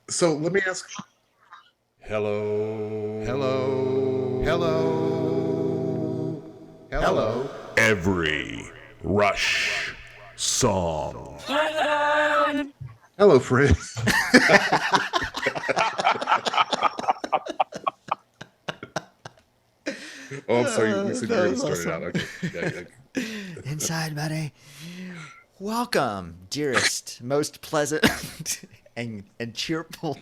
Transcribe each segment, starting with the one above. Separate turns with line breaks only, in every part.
So let me ask. Hello.
Hello.
Hello.
Hello.
Every Rush song. Hello, Fritz. Oh, I'm sorry. We said you were going to start it out. Okay. Yeah.
Inside, buddy. Welcome, dearest, most pleasant and cheerful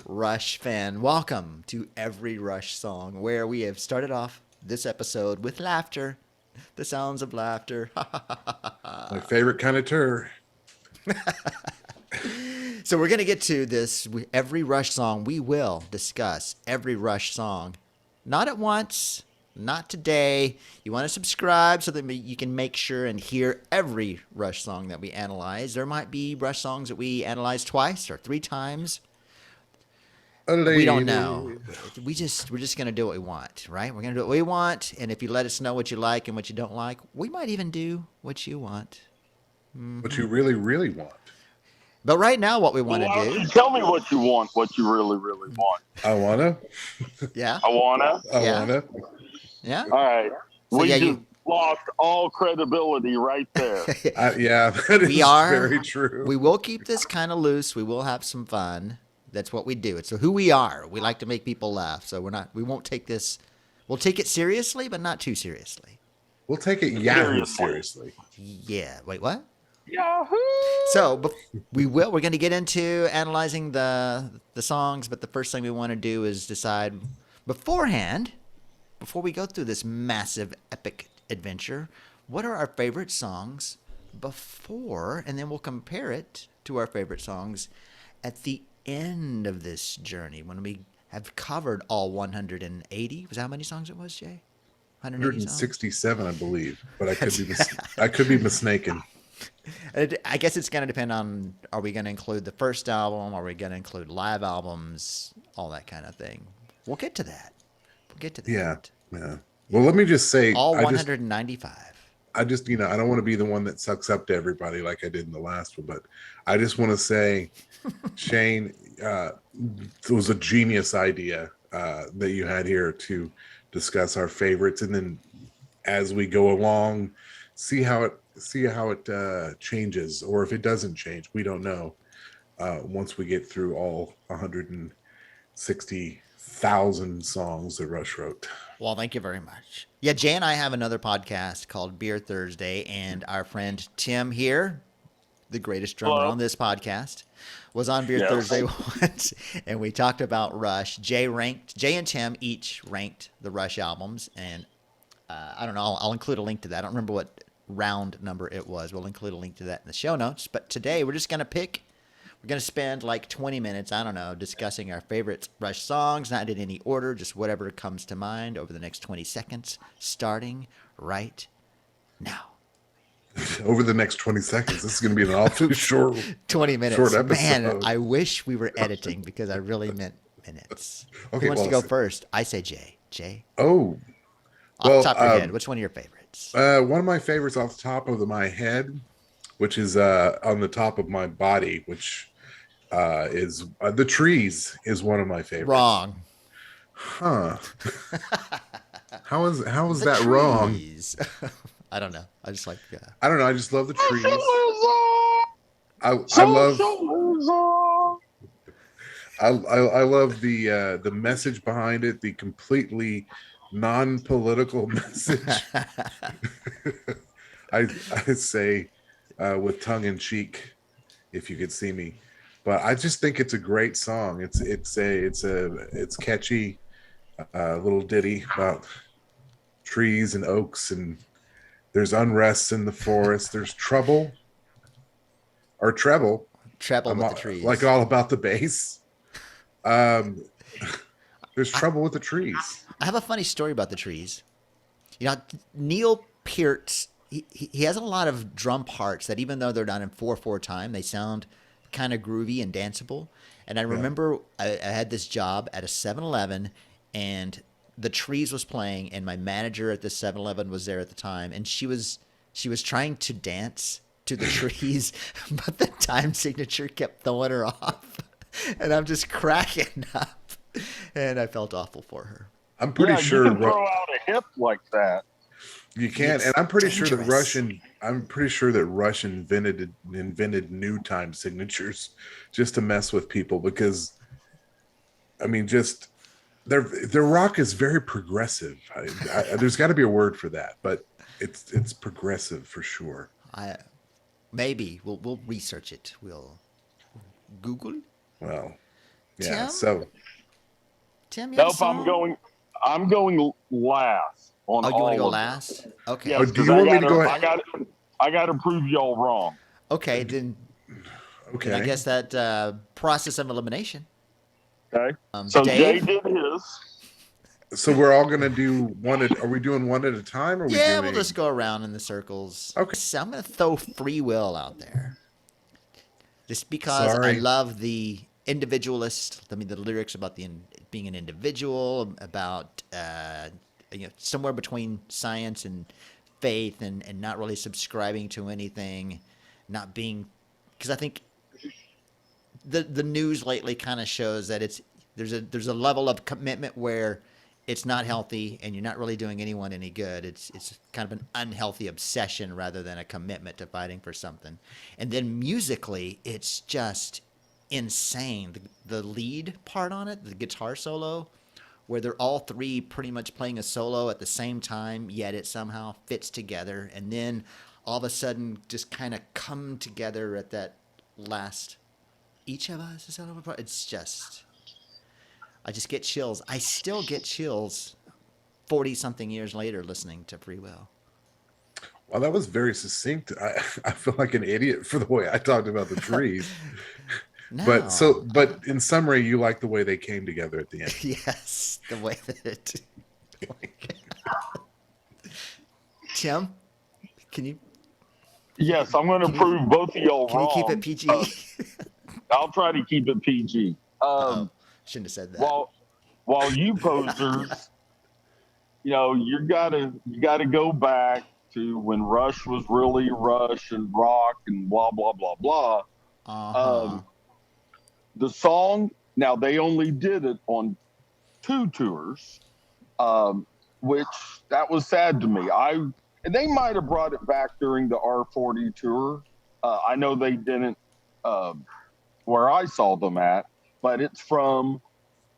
Rush fan. Welcome to Every Rush Song, where we have started off this episode with laughter, the sounds of laughter.
My favorite kind of tour.
So we're going to get to this. Every Rush song, we will discuss every Rush song. Not at once, not today. You want to subscribe so that you can make sure and hear every Rush song that we analyze. There might be Rush songs that we analyze twice or three times. We don't know. We're just going to do what we want, right? We're going to do what we want. And if you let us know what you like and what you don't like, we might even do what you want.
What you really, really want.
But right now, what we want to do.
Tell me what you want, what you really, really want.
I wanna.
Yeah.
I wanna.
Yeah.
All right.
So,
we
yeah,
just lost all credibility right there.
Yeah, that is very true.
We will keep this kind of loose. We will have some fun. That's what we do. It's who we are. We like to make people laugh. So we won't take this. We'll take it seriously, but not too seriously.
We'll take it seriously.
Yeah. Wait, what?
Yahoo!
So we're going to get into analyzing the songs, but the first thing we want to do is decide beforehand, before we go through this massive epic adventure, what are our favorite songs before, and then we'll compare it to our favorite songs at the end of this journey when we have covered all 180. Was that how many songs it was, Jay?
167, I believe, but I could be mistaken.
I guess it's going to depend on, are we going to include the first album? Are we going to include live albums? All that kind of thing. We'll get to that.
Yeah. Well, let me just say.
All 195.
I don't want to be the one that sucks up to everybody like I did in the last one, but I just want to say, Shane, it was a genius idea that you had here to discuss our favorites. And then as we go along, see how it changes, or if it doesn't change, we don't know. Once we get through all 160,000 songs that Rush wrote.
Well, thank you very much. Yeah, Jay and I have another podcast called Beer Thursday, and our friend Tim here, the greatest drummer on this podcast, was on Beer Thursday once, and we talked about Rush. Jay and Tim each ranked the Rush albums, and I don't know, I'll include a link to that. I don't remember what round number it was. We'll include a link to that in the show notes. But today we're just going to spend like 20 minutes, I don't know, discussing our favorite Rush songs, not in any order, just whatever comes to mind over the next 20 seconds, starting right now.
Over the next 20 seconds. This is going to be an awfully short
20 minutes.
Short episode.
Man, I wish we were editing because I really meant minutes.
Okay,
Who wants to go first? I say Jay. Jay?
Oh.
Off the top of your head, which one of your favorites?
One of my favorites off the top of my head, which is on the top of my body, which is The Trees is one of my favorites.
Wrong.
Huh. How is that wrong?
I don't know. I just like.
I don't know. I just love the trees. I love the message behind it. The completely non-political message. I say with tongue in cheek, if you could see me, but I just think it's a great song. It's catchy, little ditty about trees and oaks, and there's unrest in the forest. There's treble with the trees, like all about the bass. There's trouble with the trees.
I have a funny story about the trees. You know, Neil Peart, he has a lot of drum parts that even though they're done in 4/4 time, they sound kind of groovy and danceable. And I remember I had this job at a 7-Eleven, and the Trees was playing, and my manager at the 7-Eleven was there at the time, and she was trying to dance to the Trees, but the time signature kept throwing her off. And I'm just cracking up. And I felt awful for her.
I'm pretty sure
you can throw out a hip like that.
you can,
It's
and I'm pretty sure
dangerous.
that Rush invented new time signatures just to mess with people because, I mean, just their rock is very progressive. There's got to be a word for that, but it's progressive for sure.
Maybe we'll research it. We'll Google.
Well, yeah.
Tim?
So
Tim, you have a
Nope,
song?
I'm going last on
Oh, you
all
want to go
of
last? Okay.
Yes,
do you
'cause
want me to go ahead?
I got to prove y'all wrong.
Okay, then
Okay.
I guess that process of elimination.
Okay. So Jay
Dave?
did his.
So we're all gonna do one. Are we doing one at a time? Or are we
Yeah,
doing?
we'll just go around in the circles.
Okay.
So I'm going to throw Freewill out there. Just because I
Sorry.
love the individualist, I mean, the lyrics about being an individual, about somewhere between science and faith, and not really subscribing to anything, not being, because I think the news lately kind of shows that there's a level of commitment where it's not healthy and you're not really doing anyone any good. It's kind of an unhealthy obsession rather than a commitment to fighting for something. And then musically, it's just insane. The lead part on it, the guitar solo, where they're all three pretty much playing a solo at the same time, yet it somehow fits together. And then all of a sudden just kind of come together at that last, each of us is out of a part. It's just, I just get chills. I still get chills 40-something years later listening to Freewill.
Well, that was very succinct. I feel like an idiot for the way I talked about the trees.
No.
But in summary, you like the way they came together at the end.
Yes, the way that it. Tim, can you?
Yes, I'm going to prove both of y'all
Can
wrong.
you keep it PG?
I'll try to keep it PG.
Shouldn't have said that.
While you posers, you gotta go back to when Rush was really Rush and rock and blah blah blah blah. The song, now they only did it on 2 tours, which that was sad to me. And they might have brought it back during the R40 tour. I know they didn't where I saw them at, but it's from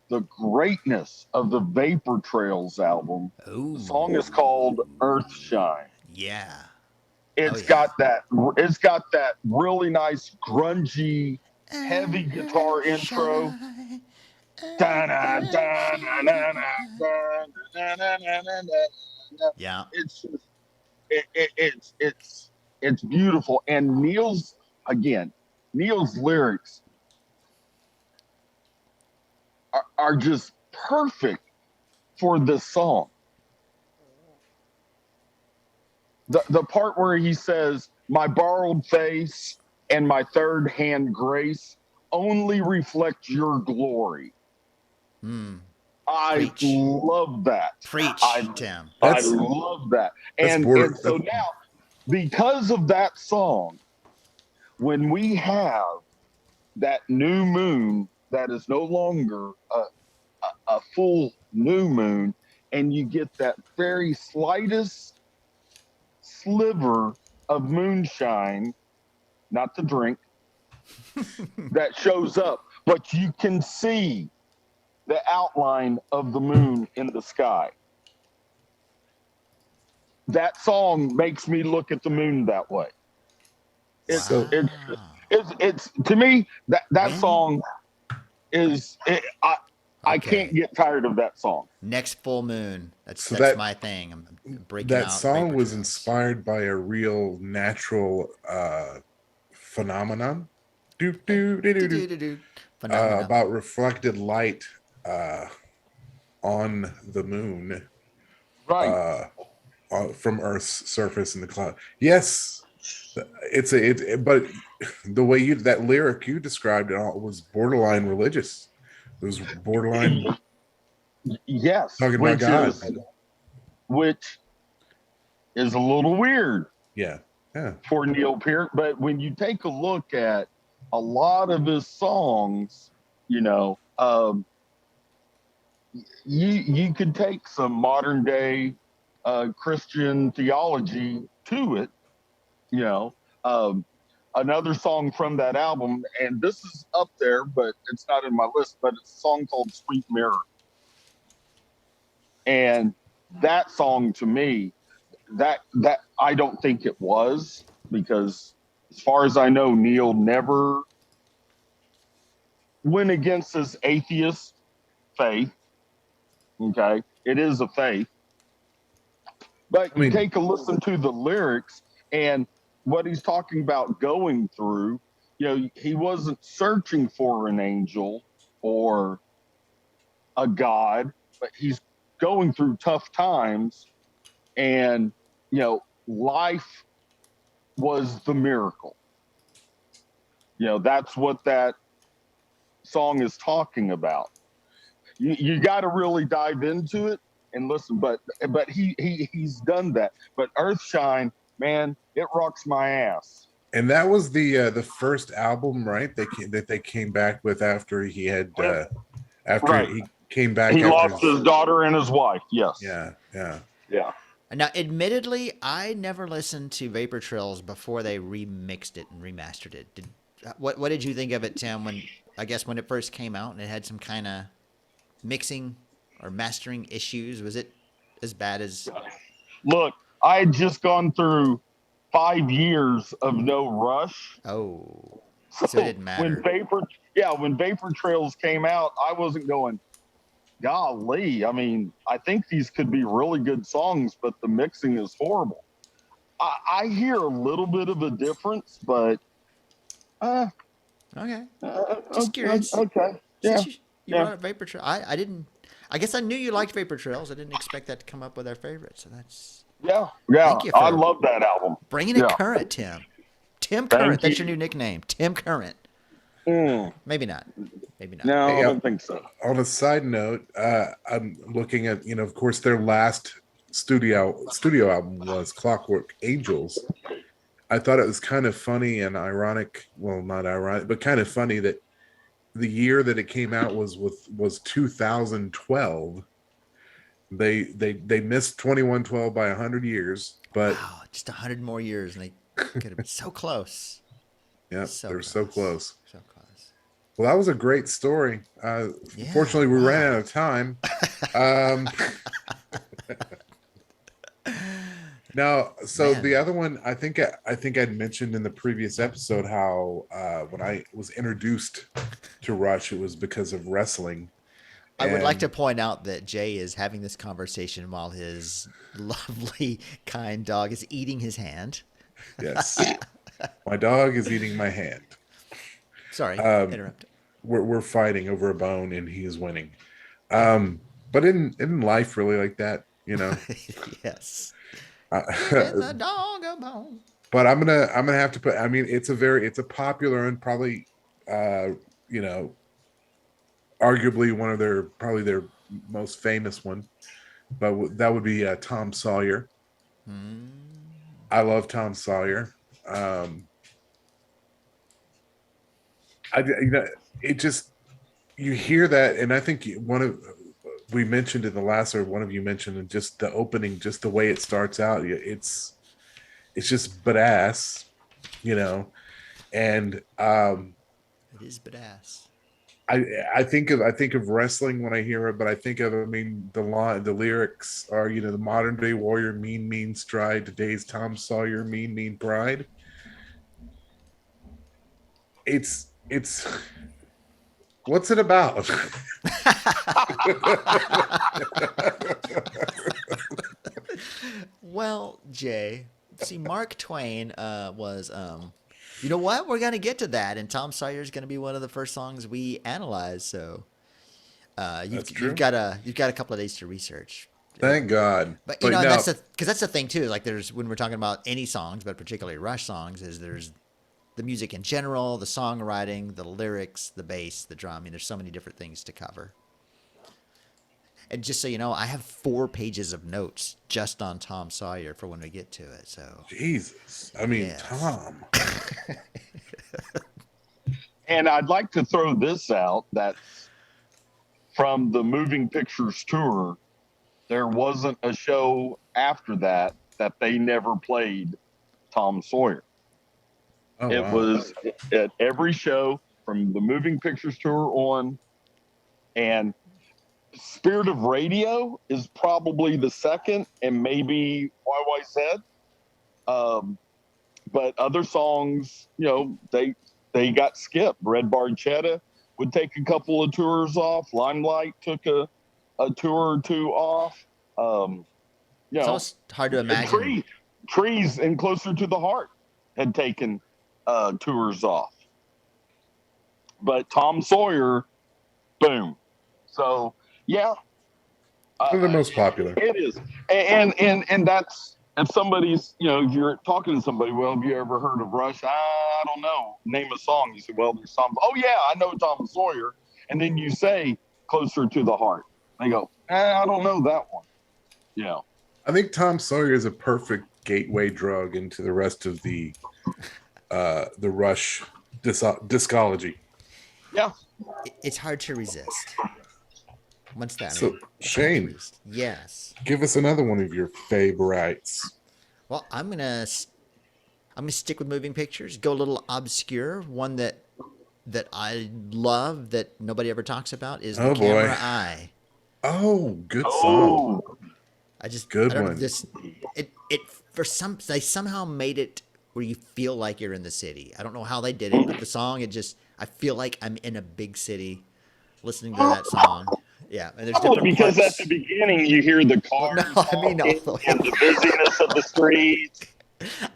the greatness of the Vapor Trails album.
Ooh.
The song is called Earthshine.
Yeah.
It's got that really nice grungy heavy guitar intro.
Yeah.
It's just it's beautiful. And Neil's lyrics are just perfect for this song. The part where he says, "My borrowed face and my third hand grace only reflect your glory." I
Preach.
love that.
Preach, Tim.
I love that. And so now, because of that song, when we have that new moon that is no longer a full new moon, and you get that very slightest sliver of moonshine, not the drink, that shows up, but you can see the outline of the moon in the sky. That song makes me look at the moon that way. It's to me that song is I can't get tired of that song.
Next full moon. That's my thing. I'm breaking
that
out.
That song was
trails.
inspired by a real natural phenomenon. About reflected light on the moon,
right?
From Earth's surface in the cloud. Yes, but the way that lyric you described it all was borderline religious. It was borderline.
Yes,
talking about God,
which is a little weird.
Yeah.
For Neil Peart, but when you take a look at a lot of his songs, You know, you could take some modern day Christian theology to it. You know, um, another song from that album, and this is up there, but it's not in my list. But it's a song called "Sweet Mirror," and that song to me, that I don't think it was, because as far as I know, Neil never went against his atheist faith. Okay, it is a faith, but
I
you
mean,
take a listen to the lyrics and what he's talking about going through. You know, he wasn't searching for an angel or a god, but he's going through tough times, and you know, life was the miracle. You know, that's what that song is talking about. You got to really dive into it and listen. But he's done that. But Earthshine, man, it rocks my ass.
and that was the first album, right? That they came back with after he had after
Right.
he came back
He
after
lost his daughter and his wife. Yes.
yeah, yeah.
Yeah.
Now, admittedly, I never listened to Vapor Trails before they remixed it and remastered it. What did you think of it, Tim? When I guess when it first came out and it had some kind of mixing or mastering issues, was it as bad as?
Look, I had just gone through 5 years of no rush.
Oh,
So
so it didn't matter.
when Vapor Trails came out, I wasn't going, golly. I mean, I think these could be really good songs, but the mixing is horrible. I hear a little bit of a difference, but
Okay, just curious.
okay, yeah,
Since you brought up Vapor Trail, I didn't. I guess I knew you liked Vapor Trails. I didn't expect that to come up with our favorite. So that's
yeah.
Thank you
I
for
love that album.
bringing it current, Tim. Tim Current. That's your new nickname, Tim Current. Maybe not. Maybe not.
No,
Hey,
I don't think so.
On a side note, I'm looking at, of course, their last studio album was Clockwork Angels. I thought it was kind of funny and ironic. Well, not ironic, but kind of funny that the year that it came out was 2012. They missed 2112 by 100 years, but
Wow, just 100 more years, and they could have been so close.
yeah, they're so close.
So close.
Well, that was a great story.
Yeah,
Fortunately, we ran out of time. Now, so
Man.
the other one, I think I'd mentioned in the previous episode how when I was introduced to Rush, it was because of wrestling.
I would like to
And
point out that Jay is having this conversation while his lovely, kind dog is eating his hand.
yes, my dog is eating my hand.
Sorry, interrupt.
We're fighting over a bone, and he is winning. But in life, really like that,
Yes.
With
a dog a bone.
But I'm gonna have to put. I mean, it's a popular and probably, arguably one of their most famous one. But that would be Tom Sawyer. I love Tom Sawyer. It just, you hear that, and I think we mentioned in the last, or one of you mentioned, and just the opening, just the way it starts out, it's just badass, and
it is badass.
I think of wrestling when I hear it, but I think of, the lyrics are, the modern day warrior, mean stride, today's Tom Sawyer, mean pride. It's what's it about?
Well, Jay, see, Mark Twain was, you know what? We're gonna get to that, and Tom Sawyer is gonna be one of the first songs we analyze. So, you've got a couple of days to research.
Thank God.
But that's the thing too. Like, there's, when we're talking about any songs, but particularly Rush songs, is there's the music in general, the songwriting, the lyrics, the bass, the drum. I mean, there's so many different things to cover. And just so you know, I have 4 pages of notes just on Tom Sawyer for when we get to it. So
Jesus, Tom.
And I'd like to throw this out. That's from the Moving Pictures tour. There wasn't a show after that they never played Tom Sawyer.
Oh,
It
wow.
was at every show from the Moving Pictures tour on, and Spirit of Radio is probably the second, and maybe YYZ. But other songs, they got skipped. Red Barchetta would take a couple of tours off. Limelight took a tour or two off.
It's almost hard to imagine.
Trees and Closer to the Heart had taken tours off. But Tom Sawyer, boom. So, yeah.
One of the most popular.
It is. And that's, if somebody's, if you're talking to somebody, well, have you ever heard of Rush? I don't know. Name a song. You say, well, there's some. Oh, yeah, I know Tom Sawyer. And then you say Closer to the Heart. They go, I don't know that one. Yeah.
I think Tom Sawyer is a perfect gateway drug into the rest of the Rush discology.
Yeah.
It's hard to resist. Once that.
So, Shane.
Yes.
Give us another one of your favorites.
Well, I'm gonna stick with Moving Pictures. Go a little obscure. One that I love that nobody ever talks about is The Camera Eye.
Oh, good song. Good one.
They somehow made it where you feel like you're in the city. I don't know how they did it, but the song, I feel like I'm in a big city listening to that song. Yeah, and there's different
because
parts.
at the beginning you hear the cars and the busyness of the streets.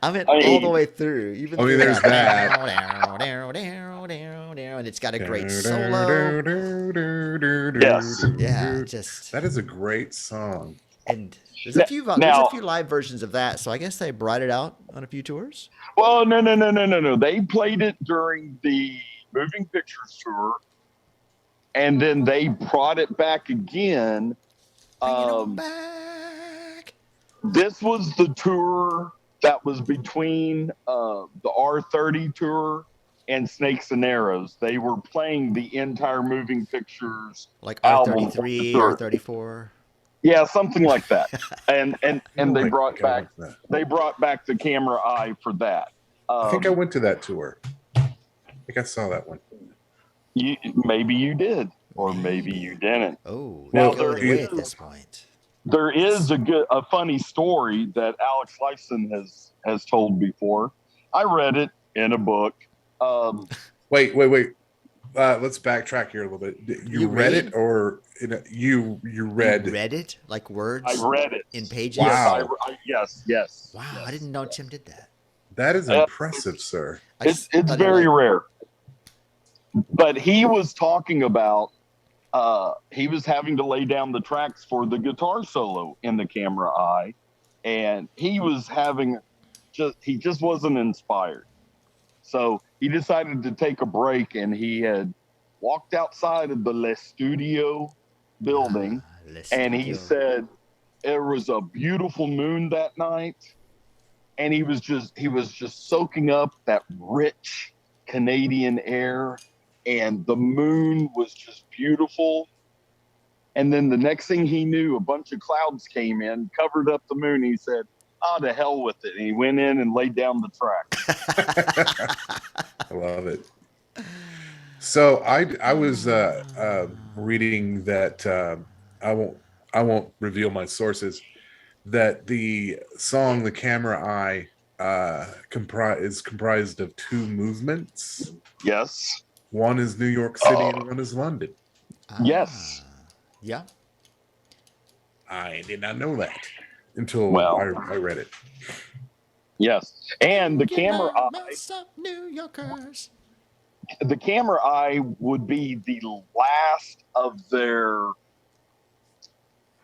I mean, all the way through. Even
there's that.
And it's got a great solo.
Yes.
Yeah,
that is a great song.
And there's a few live versions of that, so I guess they brought it out on a few tours.
Well, no. They played it during the Moving Pictures tour, and then they brought it back again.
Bring it on back.
This was the tour that was between the R30 tour and Snakes and Arrows. They were playing the entire Moving Pictures,
like R33, R34.
Yeah, something like that. And they brought back The Camera Eye for that.
I think I went to that tour. I think I saw that one.
Maybe you did, or maybe you didn't.
Oh,
now
at this point.
There is a funny story that Alex Lifeson has told before. I read it in a book.
Wait. Let's backtrack here a little bit. You read it, or you read?
You read it like words?
I read it
in pages.
Wow.
Yes.
Wow, I didn't know Tim did that.
That is impressive, sir.
It's very rare. But he was talking about he was having to lay down the tracks for the guitar solo in The Camera Eye, and he just wasn't inspired. So he decided to take a break, and he had walked outside of the Le Studio building, and he said there was a beautiful moon that night, and he was just soaking up that rich Canadian air, and the moon was just beautiful. And then the next thing he knew, a bunch of clouds came in, covered up the moon. He said, to hell with it. And he went in and laid down the track.
I love it. So I was reading that I won't reveal my sources, that the song The Camera Eye is comprised of two movements.
Yes.
One is New York City and one is London.
Yes.
Yeah.
I did not know that until I read it.
Yes. And The Camera Eye.
New Yorkers.
The Camera Eye would be the last of their,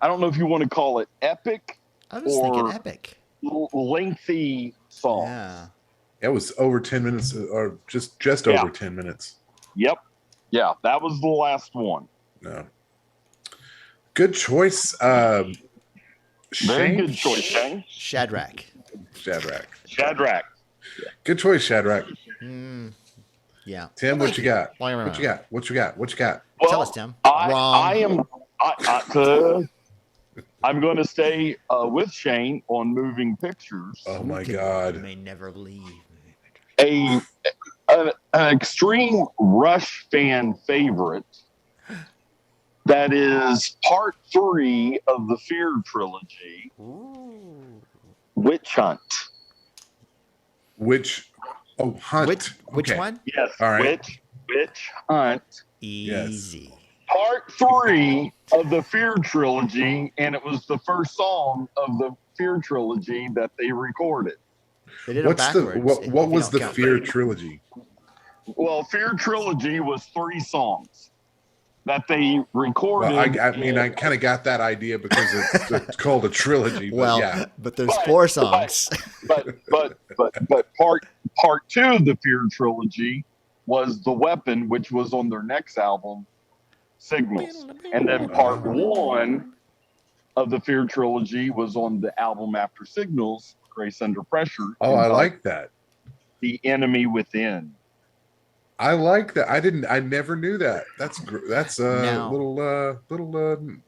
I don't know if you want to call it epic.
I was thinking epic.
Lengthy song.
Yeah.
It was over 10 minutes, or just over 10 minutes.
Yep. Yeah, that was the last one.
No. Good choice.
Very
Shane?
good choice, Shane.
Shadrach.
Shadrach.
Yeah.
Good choice, Shadrach.
Yeah.
Tim,
Well,
what you got?
What
What you got? What you got? What you got?
Well,
Tell us, Tim.
I'm going to stay with Shane on moving pictures.
Oh my
You
God.
may never leave.
An extreme Rush fan favorite that is part 3 of the Fear trilogy,
Ooh.
Witch Hunt.
Hunt.
Which
Okay.
one?
Yes,
All right.
Witch Hunt.
Easy.
Part 3 of the Fear trilogy, and it was the first song of the Fear trilogy that they recorded.
They did it backwards.
What was the Fear trilogy?
Well, Fear trilogy was 3 songs that they recorded.
Well, I mean, I kind of got that idea because it's called a trilogy. But
well,
yeah.
but there's 4 songs.
But part 2 of the Fear trilogy was The Weapon, which was on their next album, Signals. And then part 1 of the Fear trilogy was on the album after Signals, Grace Under Pressure.
Oh, I like that.
The Enemy Within.
I like that. I never knew that. That's a
Now,
little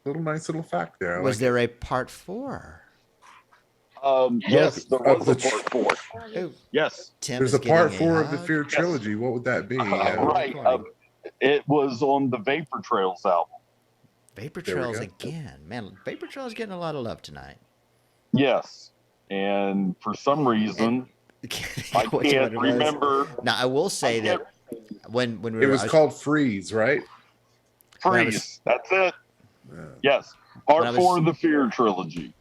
nice little fact there.
Was there a part 4?
Yes, there was a part 4.
Oh,
Yes.
Tim
There's
is
a part
getting
4 of the
hug.
Fear trilogy. What would that be?
Right. It was on the Vapor Trails album.
Vapor
There we
Trails
go.
again. Man, Vapor Trails getting a lot of love tonight.
Yes. And for some reason, I can't remember.
Now, I will say that when we were...
It was called Freeze, right?
Freeze. That's it.
Yeah.
Yes. Part 4 of the Fear trilogy.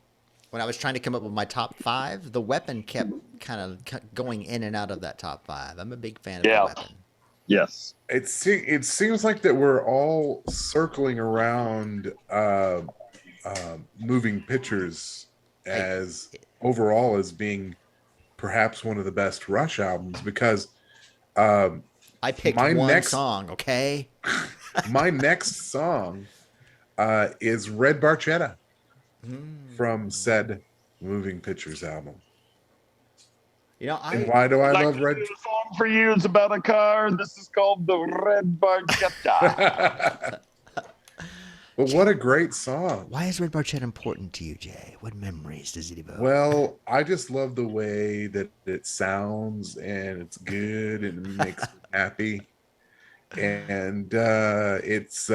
When I was trying to come up with my top 5, The Weapon kept kind of going in and out of that top 5. I'm a big fan of The Weapon.
Yes.
It seems like that we're all circling around moving pictures as overall as being perhaps one of the best Rush albums because
I picked one song, okay?
My next song is Red Barchetta from said Moving Pictures album.
You know,
and why do I love Red?
The song for you is about a car. This is called the Red Barchetta.
But what a great song.
Why is Red Barchetta important to you, Jay? What memories does it evoke?
Well, I just love the way that it sounds and it's good and it makes me happy. And it's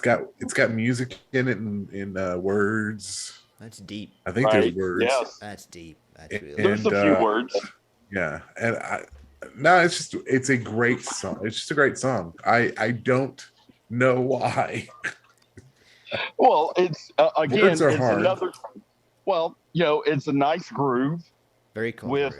got music in it in words.
That's deep.
I think there's words.
Yes.
That's deep. That's
And,
really
There's a few words.
Yeah. And it's a great song. It's just a great song. I don't know why.
Well, it's again,
Words are
it's
hard.
another. Well, it's a nice groove
very cool.
with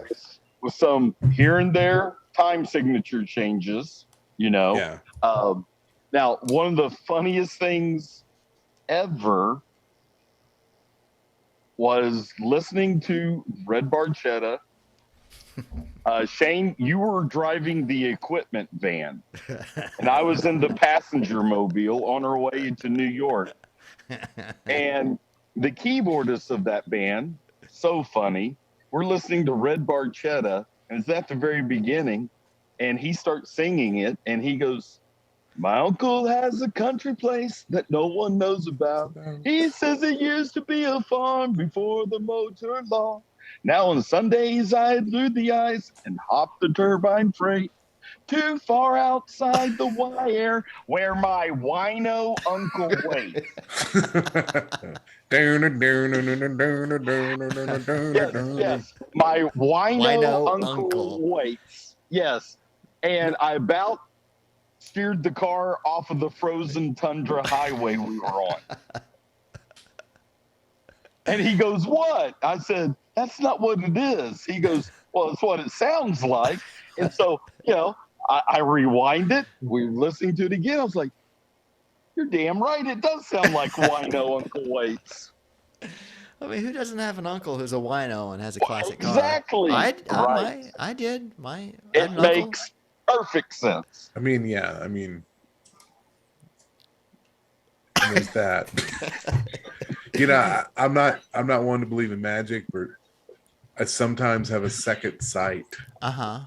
some here and there time signature changes.
Yeah.
Now, one of the funniest things ever was listening to Red Barchetta. Shane, you were driving the equipment van, and I was in the passenger mobile on our way to New York. And the keyboardist of that band, so funny, we're listening to Red Barchetta, and it's at the very beginning, and he starts singing it, and he goes, "My uncle has a country place that no one knows about. He says it used to be a farm before the motor law. Now on Sundays I lured the ice and hopped the turbine freight too far outside the wire where my wino uncle waits." Yes, my wino uncle waits. Yes, and I about steered the car off of the frozen tundra highway we were on. And he goes, "What?" I said, "That's not what it is." He goes, "Well, it's what it sounds like." And so, I rewind it. We were listening to it again. I was like, "You're damn right. It does sound like Wino Uncle Waits."
I mean, who doesn't have an uncle who's a wino and has a classic car?
Exactly.
I did.
It makes perfect sense.
I mean, there's that. I'm not one to believe in magic, but I sometimes have a second sight.
Uh-huh.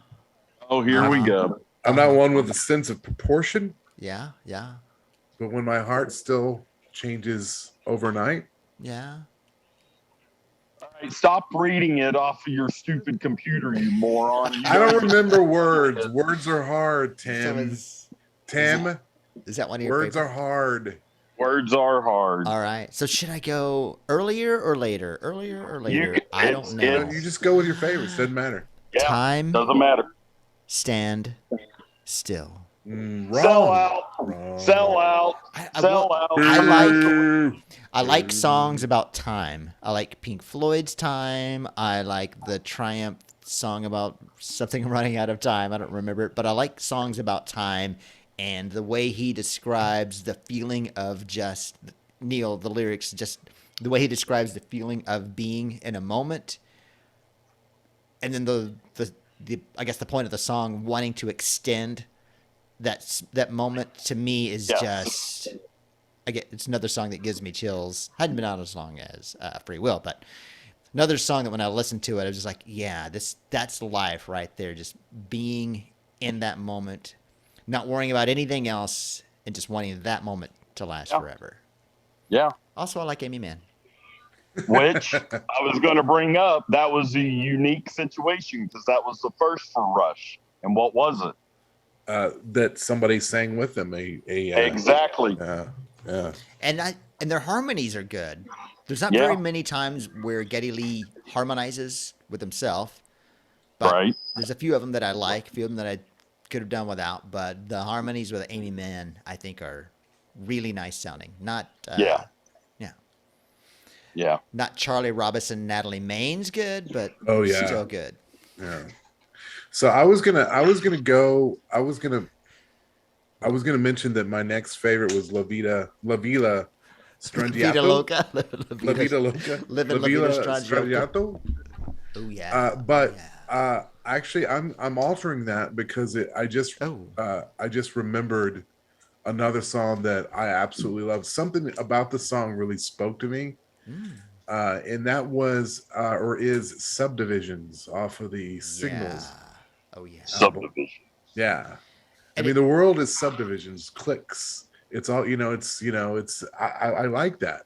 Oh, here we go.
I'm not one with a sense of proportion.
Yeah, yeah.
But when my heart still changes overnight.
Yeah.
All right, stop reading it off of your stupid computer, you moron.
I don't remember words. Words are hard, Tim. Tim.
Is that one of your
words
favorite?
are hard.
Words are hard.
All right. So should I go earlier or later? Earlier or later? I don't know.
You just go with your favorites. Doesn't matter.
Yeah,
Time.
Doesn't matter.
Stand still.
Wrong.
Sell out.
Wrong.
Sell out. Sell out.
I like songs about time. I like Pink Floyd's Time. I like the Triumph song about something running out of time. I don't remember it, but I like songs about time and the way he describes the feeling of just Neil, the lyrics, just the way he describes the feeling of being in a moment. And then the I guess the point of the song wanting to extend that moment to me is just it's another song that gives me chills. Hadn't been out as long as Freewill, but another song that when I listened to it, I was just like, yeah, that's life right there. Just being in that moment, not worrying about anything else, and just wanting that moment to last forever.
Yeah.
Also, I like Amy Mann.
Which I was going to bring up. That was a unique situation because that was the first for Rush. And what was it?
That somebody sang with them.
Exactly.
Yeah.
And their harmonies are good. There's not very many times where Geddy Lee harmonizes with himself. But there's a few of them that I like, a few of them that I could have done without. But the harmonies with Amy Mann, I think, are really nice sounding. Not not Charlie Robinson, Natalie Main's good, but still good.
Yeah. So I was gonna mention that my next favorite was La Vida Strangiato.
Vida Loca.
La Vida Loca.
Living La Vida Strangiato.
Oh yeah. Actually I'm altering that because I just remembered another song that I absolutely love. Something about the song really spoke to me. And that was or is Subdivisions off of the Signals.
Oh yeah.
Subdivisions.
Yeah. I mean, the world is subdivisions, clicks. It's all, I like that.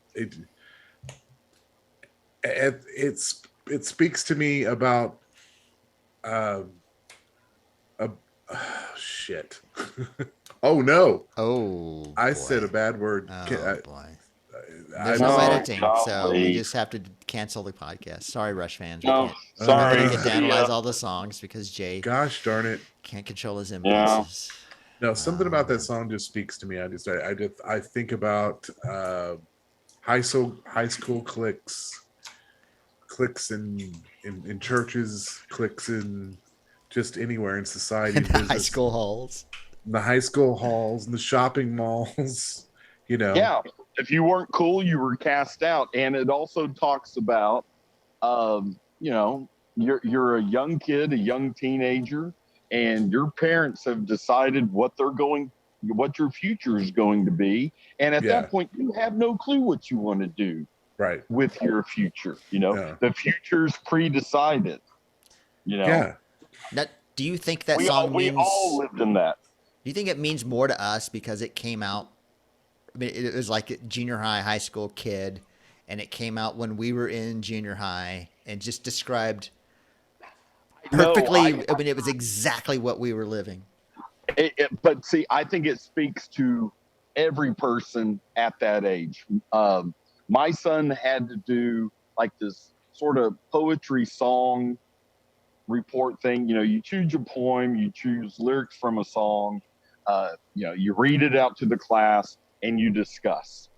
It speaks to me about shit. Oh no.
Oh,
I said a bad word.
Oh boy. There's no editing, so we just have to cancel the podcast. Sorry, Rush fans.
No, sorry.
We get to analyze all the songs because Jay,
gosh darn it,
can't control his impulses.
No, something about that song just speaks to me. I think about high school cliques in churches, cliques in just anywhere in society.
In the high school halls.
In the high school halls, in the shopping malls,
Yeah. If you weren't cool, you were cast out. And it also talks about, you're a young kid, a young teenager, and your parents have decided what your future is going to be. And at that point, you have no clue what you want to do with your future. The future's pre-decided,
Yeah.
Now, do you think that song
we all lived in that.
Do you think it means more to us because it came out? I mean, it was like a junior high school kid, and it came out when we were in junior high and just described perfectly. I mean, it was exactly what we were living.
But see, I think it speaks to every person at that age. My son had to do like this sort of poetry song report thing. You choose your poem, you choose lyrics from a song, you read it out to the class, and you discuss.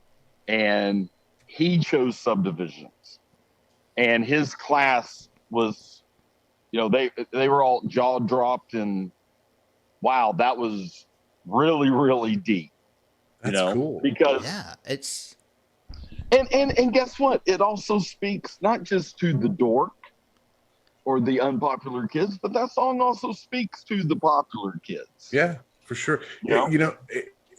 And he chose Subdivisions. And his class was, they were all jaw dropped and wow, that was really, really deep.
That's cool.
Because
it's
and guess what? It also speaks not just to the dork or the unpopular kids, but that song also speaks to the popular kids.
Yeah, for sure.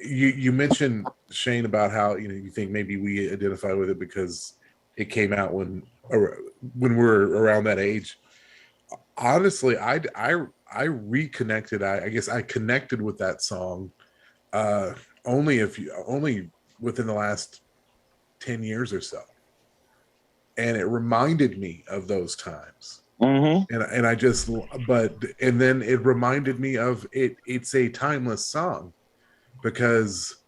You mentioned, Shane, about how you think maybe we identify with it because it came out when we're around that age. Honestly, I I reconnected. I guess I connected with that song only within the last 10 years or so, and it reminded me of those times.
Mm-hmm.
And I just, and then it reminded me of it. It's a timeless song because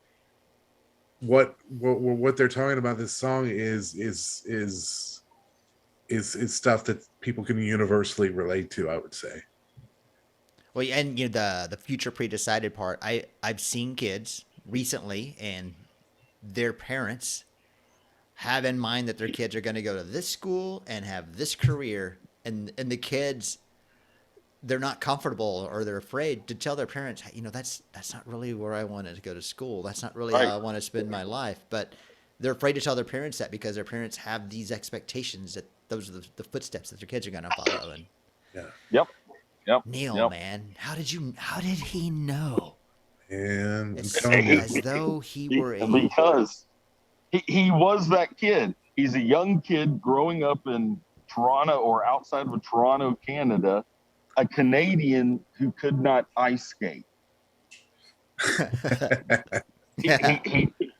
what they're talking about this song is stuff that people can universally relate to, I would say.
Well, and the future pre-decided part. I've seen kids recently, and their parents have in mind that their kids are going to go to this school and have this career, and the kids, they're not comfortable or they're afraid to tell their parents, that's not really where I wanted to go to school. That's not really how I want to spend my life. But they're afraid to tell their parents that because their parents have these expectations that those are the footsteps that their kids are going to follow. And
Yep.
Neil, man, how did he know?
And
It's as though he were
because he was that kid. He's a young kid growing up in Toronto or outside of Toronto, Canada, a Canadian who could not ice skate. He couldn't do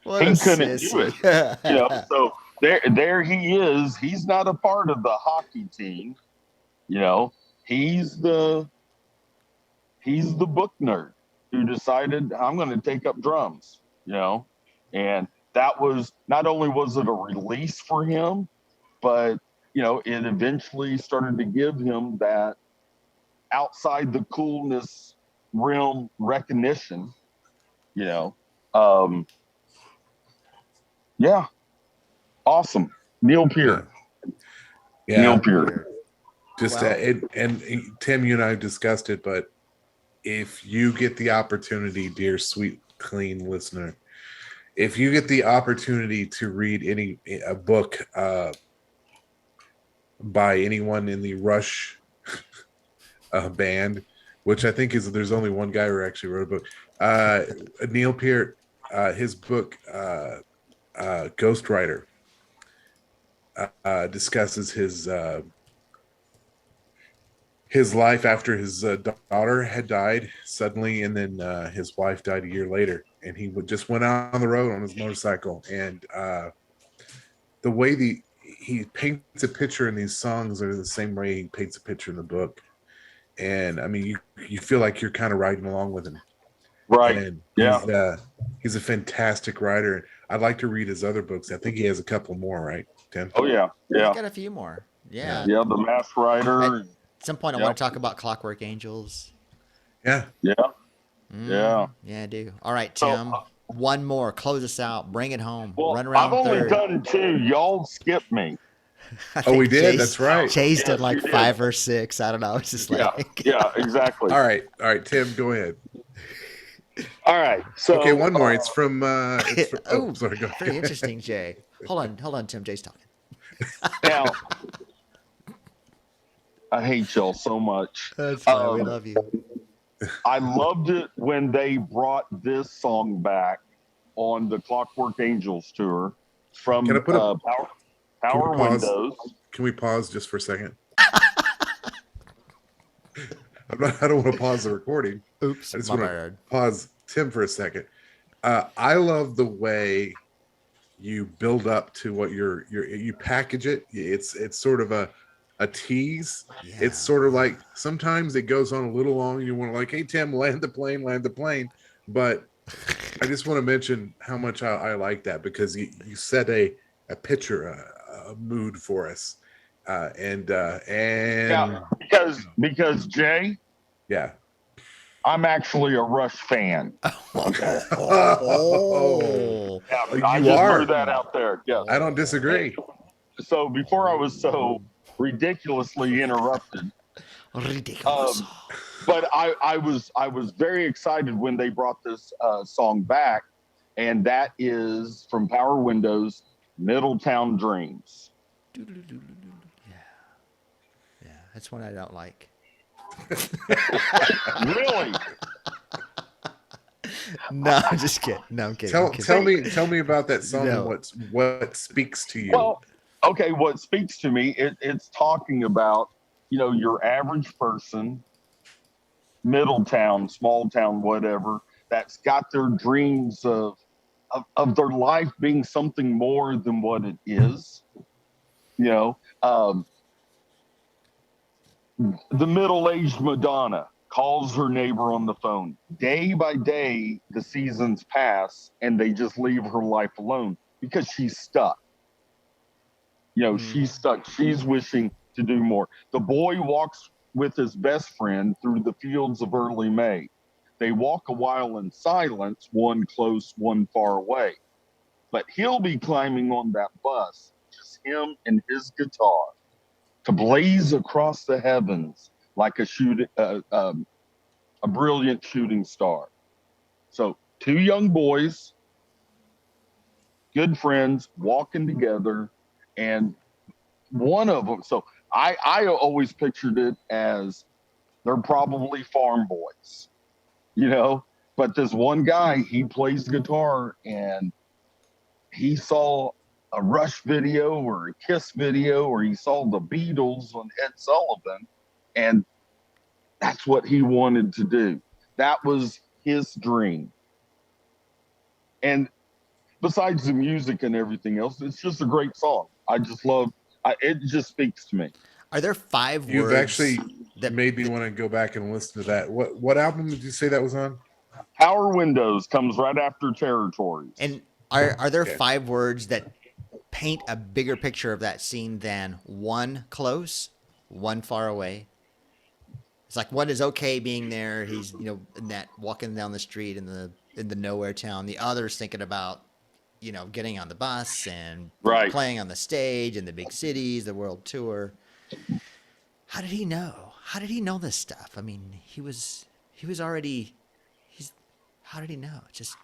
it. So there he is. He's not a part of the hockey team. He's the book nerd who decided I'm going to take up drums. And that was, not only was it a release for him, but it eventually started to give him that outside the coolness realm recognition. Awesome. Neil Peart. Neil Peart.
Just and Tim, you and I have discussed it, but if you get the opportunity, dear sweet clean listener, if you get the opportunity to read a book by anyone in the Rush band, which I think there's only one guy who actually wrote a book, Neil Peart, his book Ghostwriter discusses his life after his daughter had died suddenly, and then his wife died a year later, and he just went out on the road on his motorcycle, and the way he paints a picture in these songs are the same way he paints a picture in the book, and I mean you feel like you're kind of riding along with him,
right?
And
yeah,
he's a fantastic writer. I'd like to read his other books. I think he has a couple more, right, Tim?
Oh yeah.
He's got a few more. Yeah,
The Masked Rider.
At some point, I want to talk about Clockwork Angels.
Yeah,
yeah, I do. All right, Tim. So, one more. Close us out. Bring it home.
Well,
Run around.
I've only done 2. Y'all skipped me.
Oh, we did. That's right.
Chase did like 5 or 6. I don't know. It's just
yeah, exactly.
All right, Tim, go ahead.
All right. So
okay, one more. It's from. Sorry. Go ahead.
Very interesting, Jay. Hold on, Tim. Jay's talking.
Now, I hate y'all so much.
That's fine. We love you.
I loved it when they brought this song back on the Clockwork Angels tour from Power Windows.
Can we pause just for a second? I don't want to pause the recording.
Oops.
I just want to pause Tim for a second. I love the way you build up to what you package it. It's sort of a tease. Yeah. It's sort of like sometimes it goes on a little long and you want to like, hey Tim, land the plane. But I just want to mention how much I like that, because you set a picture, a mood for us. And
because Jay, I'm actually a Rush fan.
Okay.
I just threw that out there. Yeah,
I don't disagree.
So before I was so ridiculously interrupted, but I was very excited when they brought this song back, and that is from Power Windows, Middletown Dreams.
Yeah, that's one I don't like.
Really?
No, I'm just kidding. No, I'm kidding.
Tell me about that song. No. What speaks to you?
Well, okay, what speaks to me, it's talking about, your average person Middletown, small town, whatever, that's got their dreams of their life being something more than what it is. You know, the middle-aged Madonna calls her neighbor on the phone. Day by day, the seasons pass, and they just leave her life alone because she's stuck. She's stuck. She's wishing to do more. The boy walks with his best friend through the fields of early May. They walk a while in silence, one close, one far away. But he'll be climbing on that bus, just him and his guitar, to blaze across the heavens like a brilliant shooting star. So 2 young boys, good friends, walking together, and one of them. So I always pictured it as they're probably farm boys, But this one guy, he plays guitar, and he saw a Rush video or a Kiss video, or he saw the Beatles on Ed Sullivan, and that's what he wanted to do. That was his dream. And besides the music and everything else, it's just a great song. I just love it. Just speaks to me.
Are there 5
You've
words
actually made me want to go back and listen to that. What album did you say that was on?
Power Windows comes right after Territories.
And are there 5 words that paint a bigger picture of that scene than one close, one far away? It's like one is okay being there. He's in that walking down the street in the nowhere town. The other's thinking about getting on the bus and playing on the stage in the big cities, the world tour. How did he know? How did he know this stuff? I mean, he was already. How did he know? Just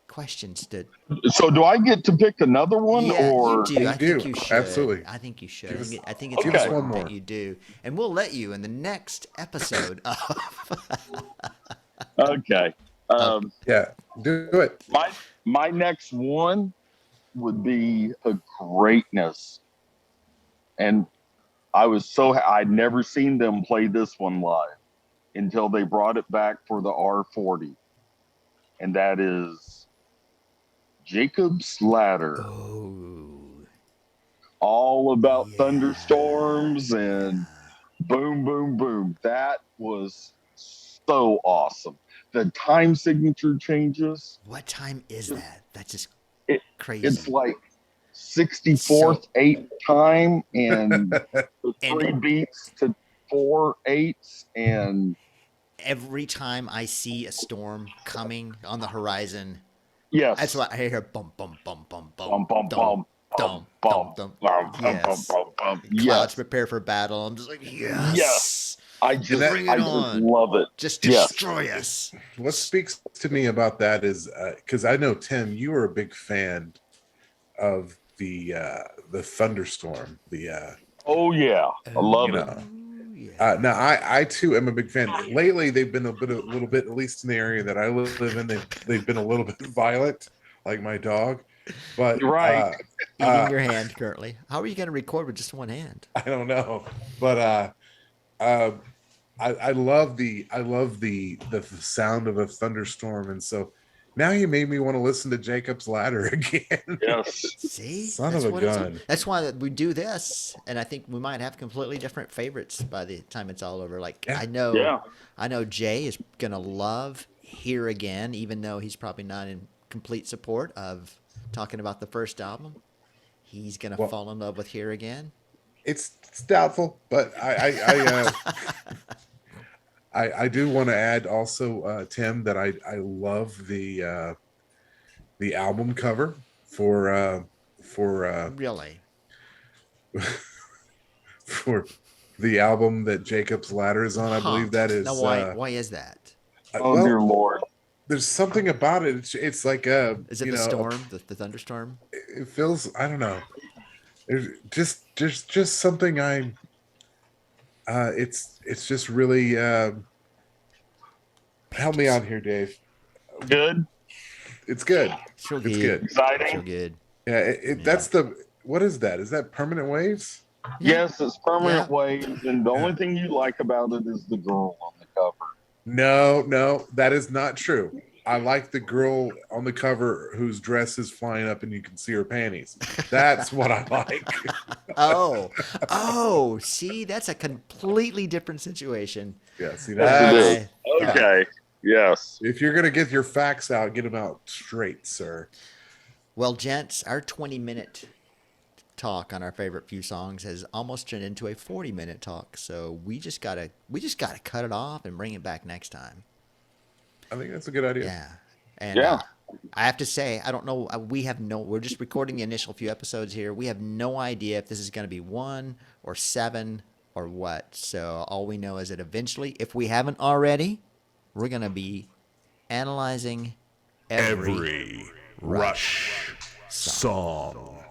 questions to.
So do I get to pick another one?
Yeah,
or
you do. I think you should.
Absolutely.
I think you should.
Us,
I think it's
okay.
important that you do, and we'll let you in the next episode of.
Okay.
Yeah, do it.
My next one would be a greatness, and I'd never seen them play this one live until they brought it back for the R40, and that is Jacob's Ladder.
Oh.
All about thunderstorms and boom, boom, boom. That was so awesome. The time signature changes.
What time is that? That's just crazy.
It's like 64th 8th time, and the 3 beats to 4 8s, and
every time I see a storm coming on the horizon,
yes,
that's why I hear bum bum bum bum
bum
bum
bum
bum
bum
bum.
Yes.
Clouds prepare for battle. I'm just like, yes.
I just love it.
Just destroy us.
What speaks to me about that is because I know, Tim, you were a big fan of the thunderstorm.
Oh yeah, I love it.
Now I too am a big fan. Lately, they've been a little bit, at least in the area that I live in, they've been a little bit violent, like my dog. But
you're right.
Eating your hand currently. How are you going to record with just one hand?
I don't know, but I love the sound of a thunderstorm, and so now you made me want to listen to Jacob's Ladder again.
Yes.
See, son of a gun.
That's why we do this, and I think we might have completely different favorites by the time it's all over. Like I know Jay is gonna love Here Again, even though he's probably not in complete support of talking about the first album. He's gonna fall in love with Here Again.
It's doubtful, but I do want to add also, Tim, that I love the album cover for
really
for the album that Jacob's Ladder is on. I believe that is.
Now, why is that?
Oh dear Lord!
There's something about it. It's like
is it the storm, the thunderstorm?
It feels. I don't know. There's just something it's just really help me out here, Dave.
Good.
It's good.
It's good.
Exciting.
So good.
Yeah, that's what is that? Is that Permanent Waves?
Yes, it's Permanent Waves, and the only thing you like about it is the girl on the cover.
No, that is not true. I like the girl on the cover whose dress is flying up and you can see her panties. That's what I like.
Oh, see, that's a completely different situation.
Yeah, see,
Yes,
that's,
it is. Okay. Yes.
if you're going to get your facts out, get them out straight, sir.
Well, gents, our 20-minute talk on our favorite few songs has almost turned into a 40-minute talk. So we just gotta cut it off and bring it back next time.
I think that's a good idea.
Yeah, and I have to say, I don't know. We're just recording the initial few episodes here. We have no idea if this is going to be 1 or 7 or what. So all we know is that eventually, if we haven't already, we're going to be analyzing every Rush song.